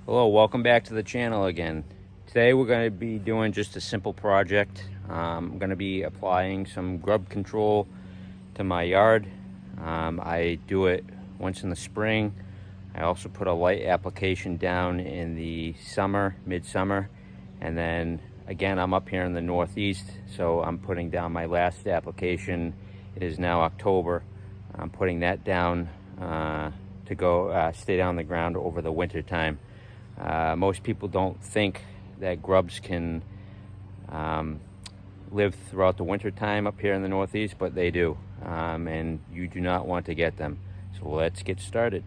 Hello, welcome back to the channel again. Today we're going to be doing just a simple project. I'm going to be applying some grub control to my yard. I do it once in the spring. I also put a light application down in the summer, midsummer, and then again I'm up here in the Northeast, so I'm putting down my last application. It is now October. I'm putting that down to go stay down the ground over the winter time. Most people don't think that grubs can live throughout the winter time up here in the Northeast, but they do, and you do not want to get them. So let's get started.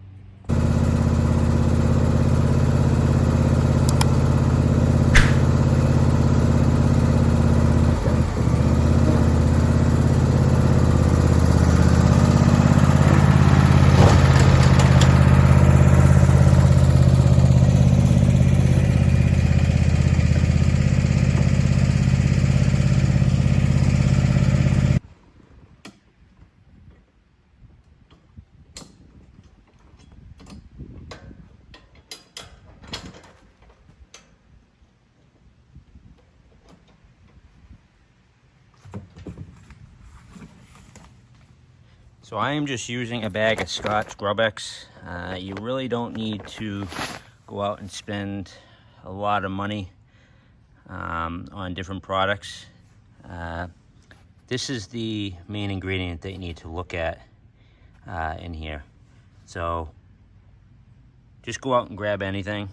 So I am just using a bag of Scotch Grub-X. You really don't need to go out and spend a lot of money on different products. This is the main ingredient that you need to look at in here. So just go out and grab anything,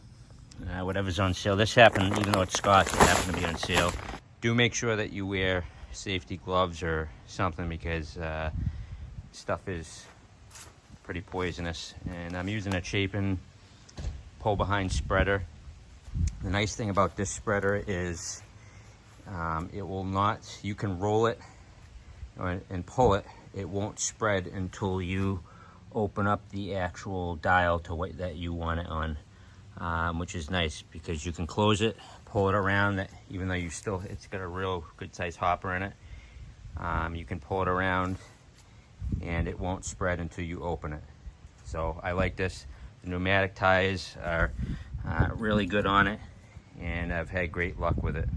whatever's on sale. This happened, even though it's Scotch, it happened to be on sale. Do make sure that you wear safety gloves or something, because stuff is pretty poisonous. And I'm using a Chapin pull behind spreader. The nice thing about this spreader is it will not, you can roll it and pull it, it won't spread until you open up the actual dial to what that you want it on, which is nice because you can close it, pull it around, that even though it's got a real good size hopper in it, you can pull it around and it won't spread until you open it. So I like this. The pneumatic tires are really good on it, and I've had great luck with it.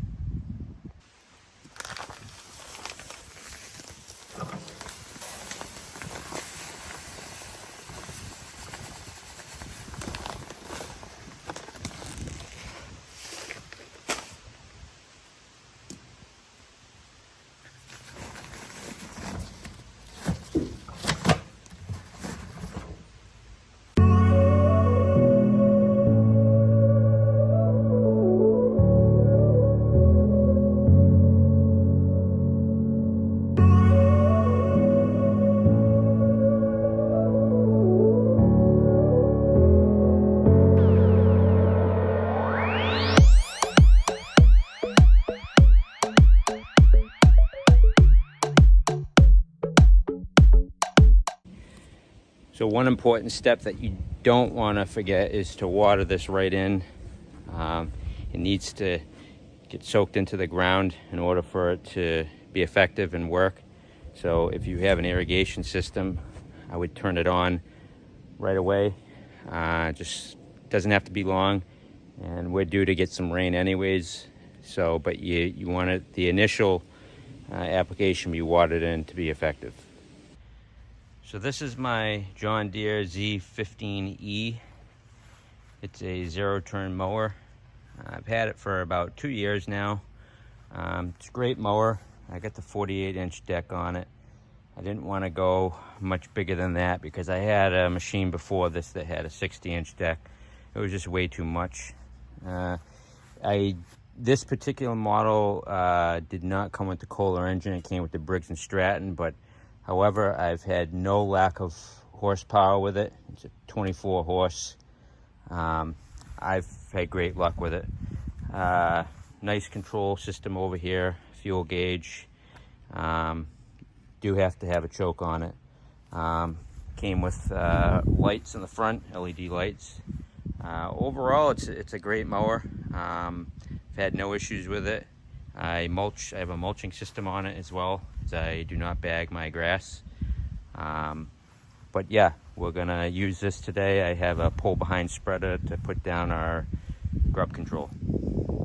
So one important step that you don't want to forget is to water this right in. It needs to get soaked into the ground in order for it to be effective and work. So if you have an irrigation system, I would turn it on right away. Just doesn't have to be long, and we're due to get some rain anyways. So, but you want it, the initial application be watered in to be effective. So this is my John Deere Z15E. It's a zero-turn mower. I've had it for about 2 years now. It's a great mower. I got the 48-inch deck on it. I didn't want to go much bigger than that because I had a machine before this that had a 60-inch deck. It was just way too much. This particular model did not come with the Kohler engine. It came with the Briggs & Stratton, but however, I've had no lack of horsepower with it. It's a 24 horse. I've had great luck with it. Nice control system over here, fuel gauge. Do have to have a choke on it. Came with lights in the front, LED lights. Overall, it's a great mower. I've had no issues with it. I have a mulching system on it as well, as I do not bag my grass. But yeah, we're gonna use this today. I have a pull behind spreader to put down our grub control.